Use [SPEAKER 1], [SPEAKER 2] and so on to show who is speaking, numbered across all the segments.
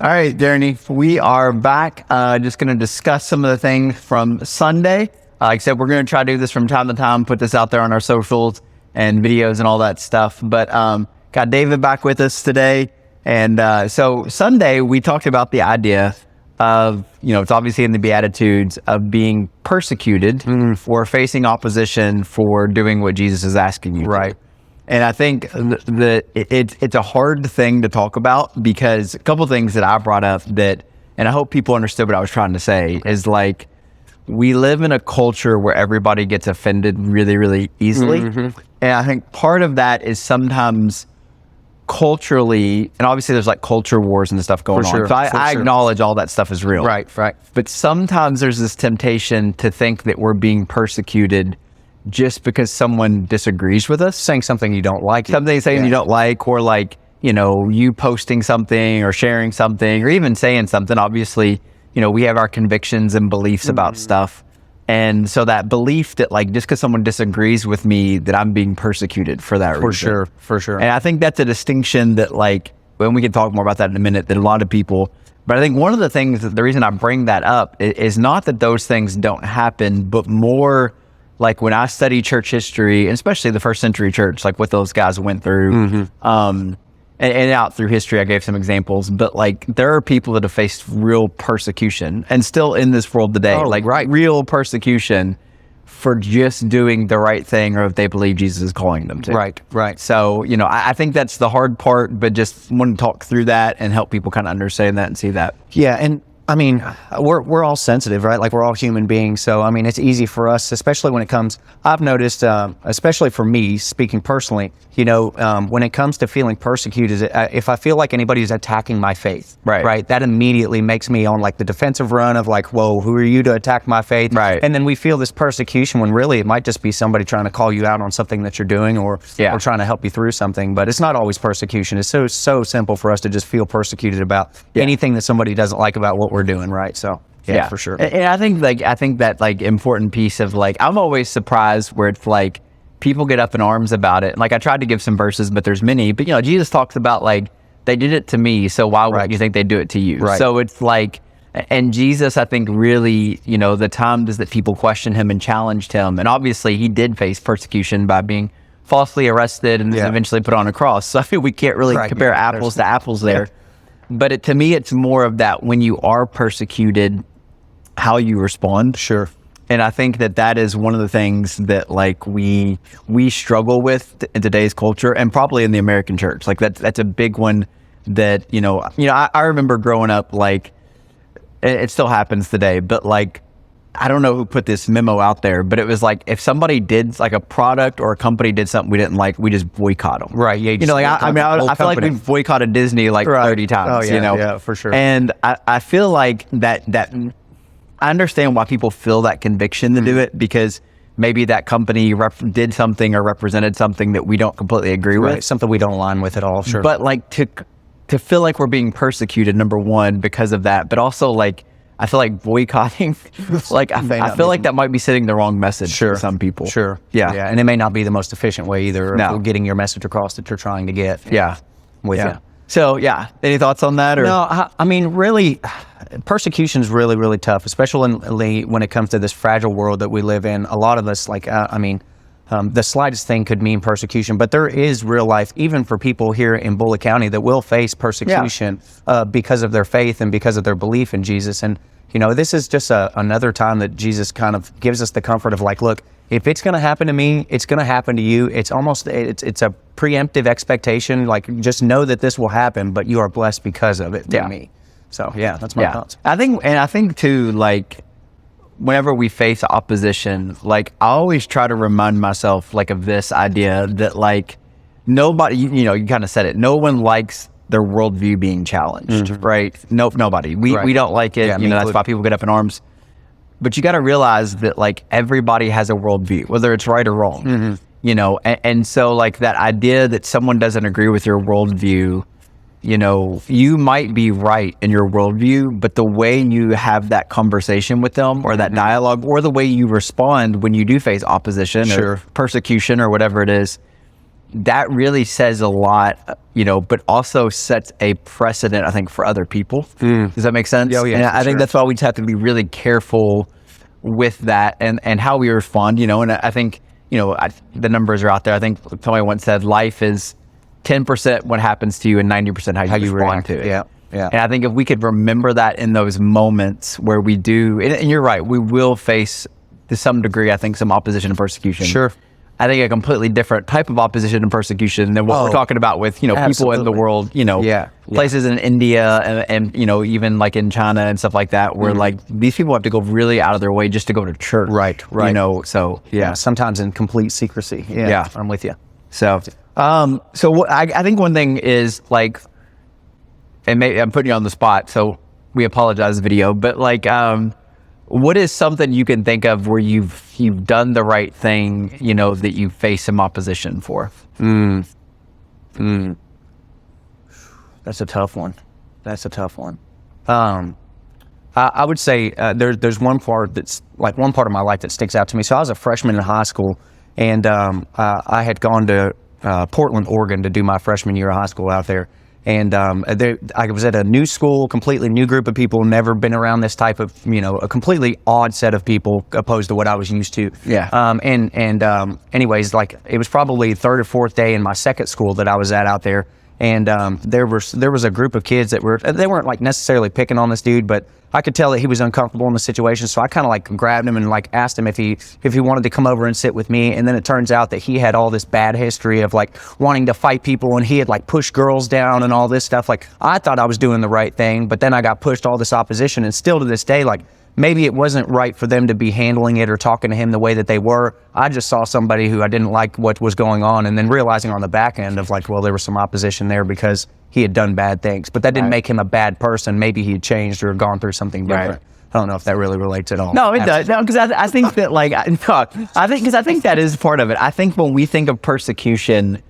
[SPEAKER 1] All right, Jeremy, we are back. Just going to discuss some of the things from Sunday. Like I said, we're going to try to do this from time to time, put this out there on our socials and videos and all that stuff. But got David back with us today. And so Sunday, we talked about the idea of, it's obviously in the Beatitudes, of being persecuted for facing opposition for doing what Jesus is asking you to. And I think it's a hard thing to talk about, because a couple of things that I brought up that, and I hope people understood what I was trying to say, is like, we live in a culture where everybody gets offended really, really easily. And I think part of that is sometimes culturally, and obviously there's like culture wars and stuff going on. So I acknowledge all that stuff is real. Right. But sometimes there's this temptation to think that we're being persecuted just because someone disagrees with us,
[SPEAKER 2] saying something you don't like,
[SPEAKER 1] you don't like, or like, you posting something or sharing something or even saying something. Obviously, we have our convictions and beliefs about stuff. And so that belief that like, just because someone disagrees with me, that I'm being persecuted for that reason.
[SPEAKER 2] For sure.
[SPEAKER 1] And I think that's a distinction that, like, when we can talk more about that in a minute, that a lot of people, but I think one of the things, the reason I bring that up is not that those things don't happen, but more like when I study church history, and especially the first century church, like what those guys went through, and out through history, I gave some examples, but like there are people that have faced real persecution and still in this world today, real persecution for just doing the right thing, or if they believe Jesus is calling them to.
[SPEAKER 2] Right.
[SPEAKER 1] So, I think that's the hard part, but just want to talk through that and help people kind of understand that and see that.
[SPEAKER 2] Yeah. And I mean, we're all sensitive, right? Like, we're all human beings. So, I mean, it's easy for us, especially when it comes, I've noticed, especially for me, speaking personally, when it comes to feeling persecuted, if I feel like anybody is attacking my faith, right, that immediately makes me on like the defensive run of like, whoa, who are you to attack my faith?
[SPEAKER 1] Right.
[SPEAKER 2] And then we feel this persecution when really it might just be somebody trying to call you out on something that you're doing, or trying to help you through something. But it's not always persecution. It's so simple for us to just feel persecuted about anything that somebody doesn't like about what we're doing, right? So yeah, for sure.
[SPEAKER 1] And I think that like important piece of like, I'm always surprised where it's like people get up in arms about it. Like, I tried to give some verses, but there's many. But Jesus talks about like, they did it to me, so why would you think they do it to you?
[SPEAKER 2] Right.
[SPEAKER 1] So it's like, and Jesus, I think really, the times that people questioned him and challenged him, and obviously he did face persecution by being falsely arrested and eventually put on a cross. So I feel we can't really compare apples to apples there. But to me, it's more of that when you are persecuted, how you respond.
[SPEAKER 2] Sure.
[SPEAKER 1] And I think that is one of the things that like we struggle with in today's culture, and probably in the American church. Like that's a big one that, I remember growing up, like it still happens today, but like, I don't know who put this memo out there, but it was like, if somebody did, like a product or a company did something we didn't like, we just boycott them.
[SPEAKER 2] Right. Yeah.
[SPEAKER 1] I feel like we've boycotted Disney like 30 times,
[SPEAKER 2] Yeah, for sure.
[SPEAKER 1] And I feel like that I understand why people feel that conviction to do it, because maybe that company did something or represented something that we don't completely agree with.
[SPEAKER 2] Something we don't align with at all. Sure.
[SPEAKER 1] But like to feel like we're being persecuted, number one, because of that, but also like, I feel like boycotting, like I feel like that might be sending the wrong message to some people.
[SPEAKER 2] Sure.
[SPEAKER 1] Yeah.
[SPEAKER 2] And it may not be the most efficient way either of getting your message across that you're trying to get. With you.
[SPEAKER 1] So any thoughts on that? Or?
[SPEAKER 2] No, I mean, really, persecution is really, really tough, especially when it comes to this fragile world that we live in. A lot of us, the slightest thing could mean persecution, but there is real life, even for people here in Bullitt County, that will face persecution because of their faith and because of their belief in Jesus. And, this is just another time that Jesus kind of gives us the comfort of like, look, if it's going to happen to me, it's going to happen to you. It's almost, it's a preemptive expectation. Like, just know that this will happen, but you are blessed because of it to me. So that's my thoughts.
[SPEAKER 1] I think too, like, whenever we face opposition, like I always try to remind myself like of this idea that like nobody, you kind of said it, no one likes their worldview being challenged, right? Nobody. We don't like it. That's why people get up in arms. But you got to realize that like everybody has a worldview, whether it's right or wrong, and so like that idea that someone doesn't agree with your worldview, you might be right in your worldview, but the way you have that conversation with them or that dialogue, or the way you respond when you do face opposition or persecution or whatever it is, that really says a lot, but also sets a precedent, I think, for other people. Does that make sense?
[SPEAKER 2] Oh, yeah,
[SPEAKER 1] and
[SPEAKER 2] for
[SPEAKER 1] I think
[SPEAKER 2] sure.
[SPEAKER 1] that's why we just have to be really careful with that and how we respond, and I think, the numbers are out there. I think somebody once said life is 10% what happens to you and 90% how you respond
[SPEAKER 2] react
[SPEAKER 1] to it.
[SPEAKER 2] Yeah.
[SPEAKER 1] And I think if we could remember that in those moments where we do, and you're right, we will face to some degree, I think, some opposition and persecution.
[SPEAKER 2] Sure.
[SPEAKER 1] I think a completely different type of opposition and persecution than what we're talking about with, people in the world, places in India and even like in China and stuff like that, where like these people have to go really out of their way just to go to church.
[SPEAKER 2] Right.
[SPEAKER 1] So
[SPEAKER 2] sometimes in complete secrecy. Yeah. I'm with you.
[SPEAKER 1] So, I think one thing is like, and maybe I'm putting you on the spot, so we apologize, video, but like, what is something you can think of where you've done the right thing, that you face some opposition for?
[SPEAKER 2] That's a tough one. I would say there's one part of my life that sticks out to me. So I was a freshman in high school, and I had gone to Portland, Oregon to do my freshman year of high school out there. And I was at a new school, completely new group of people, never been around this type of, a completely odd set of people opposed to what I was used to.
[SPEAKER 1] Yeah.
[SPEAKER 2] Anyways, like it was probably third or fourth day in my second school that I was at out there. And there was a group of kids that weren't like necessarily picking on this dude, but I could tell that he was uncomfortable in the situation. So I kind of like grabbed him and like asked him if he wanted to come over and sit with me. And then it turns out that he had all this bad history of like wanting to fight people, and he had like pushed girls down and all this stuff. Like I thought I was doing the right thing, but then I got pushed all this opposition, and still to this day, like maybe it wasn't right for them to be handling it or talking to him the way that they were. I just saw somebody who I didn't like what was going on, and then realizing on the back end of like, well, there was some opposition there because he had done bad things, but that didn't make him a bad person. Maybe he had changed or gone through something different. Right. I don't know if that really relates at all.
[SPEAKER 1] No, it does. No, because I think that like, I think that is part of it. I think when we think of persecution,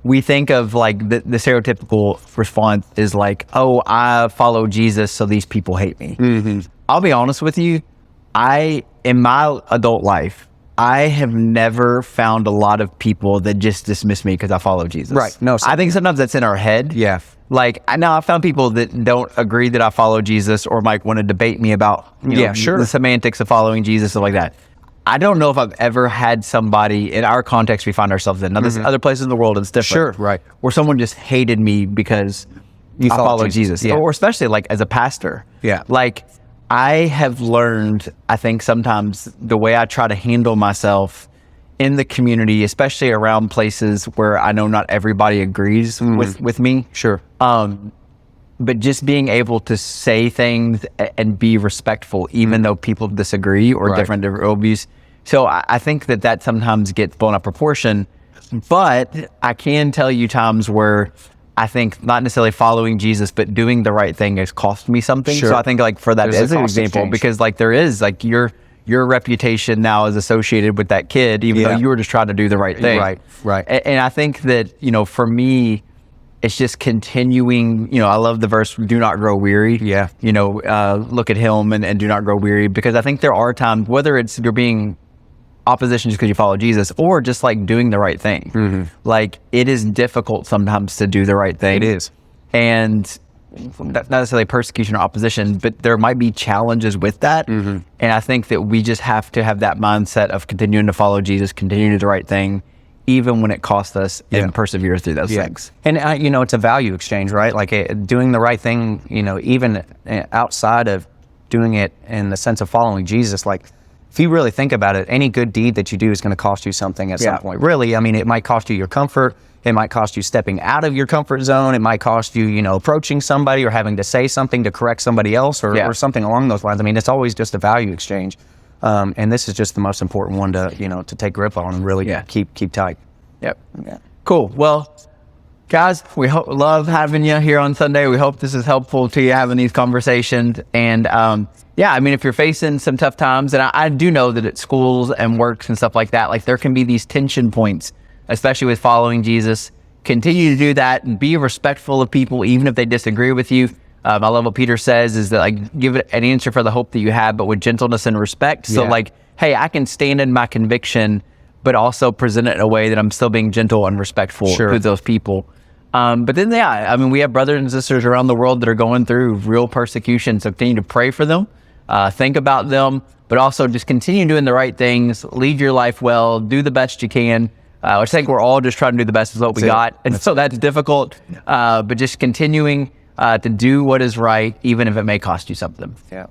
[SPEAKER 1] we think of like the stereotypical response is like, oh, I follow Jesus, so these people hate me. Mm-hmm. I'll be honest with you. In my adult life, I have never found a lot of people that just dismiss me because I follow Jesus.
[SPEAKER 2] Right. No,
[SPEAKER 1] I think sometimes that's in our head.
[SPEAKER 2] Yeah.
[SPEAKER 1] Like I found people that don't agree that I follow Jesus or might want to debate me about the semantics of following Jesus, stuff like that. I don't know if I've ever had somebody in our context we find ourselves in. Now, there's other places in the world it's different.
[SPEAKER 2] Sure, right.
[SPEAKER 1] Where someone just hated me because I follow Jesus.
[SPEAKER 2] Yeah.
[SPEAKER 1] Or especially like as a pastor.
[SPEAKER 2] Yeah.
[SPEAKER 1] Like I have learned, I think sometimes the way I try to handle myself in the community, especially around places where I know not everybody agrees with me.
[SPEAKER 2] Sure.
[SPEAKER 1] But just being able to say things and be respectful, even though people disagree or different worldviews. So I think that sometimes gets blown out of proportion. But I can tell you times where I think not necessarily following Jesus, but doing the right thing has cost me something.
[SPEAKER 2] Sure.
[SPEAKER 1] So I think like for that as an example,
[SPEAKER 2] exchange.
[SPEAKER 1] because like there is like your reputation now is associated with that kid, even though you were just trying to do the right thing.
[SPEAKER 2] Right.
[SPEAKER 1] And I think that, for me, it's just continuing, I love the verse, do not grow weary.
[SPEAKER 2] Yeah.
[SPEAKER 1] Look at him and do not grow weary, because I think there are times, whether it's you're being opposition just because you follow Jesus or just like doing the right thing. Mm-hmm. Like it is difficult sometimes to do the right thing.
[SPEAKER 2] It is.
[SPEAKER 1] And not necessarily persecution or opposition, but there might be challenges with that. Mm-hmm. And I think that we just have to have that mindset of continuing to follow Jesus, continuing to do the right thing, even when it costs us, and persevere through those things.
[SPEAKER 2] And, it's a value exchange, right? Like doing the right thing, even outside of doing it in the sense of following Jesus, like if you really think about it, any good deed that you do is going to cost you something at some point. Really, it might cost you your comfort. It might cost you stepping out of your comfort zone. It might cost you, approaching somebody or having to say something to correct somebody else or something along those lines. It's always just a value exchange. And this is just the most important one to, to take grip on and really keep tight.
[SPEAKER 1] Yep. Yeah. Cool. Well, guys, we love having you here on Sunday. We hope this is helpful to you having these conversations. And if you're facing some tough times, and I do know that at schools and works and stuff like that, like there can be these tension points, especially with following Jesus. Continue to do that and be respectful of people, even if they disagree with you. I love what Peter says is that like give it an answer for the hope that you have, but with gentleness and respect. So like, hey, I can stand in my conviction, but also present it in a way that I'm still being gentle and respectful to those people. But then, I mean, we have brothers and sisters around the world that are going through real persecution. So continue to pray for them, think about them, but also just continue doing the right things, lead your life well, do the best you can. I think we're all just trying to do the best with what we got. And so that's difficult, but just continuing to do what is right, even if it may cost you something.
[SPEAKER 2] Yeah.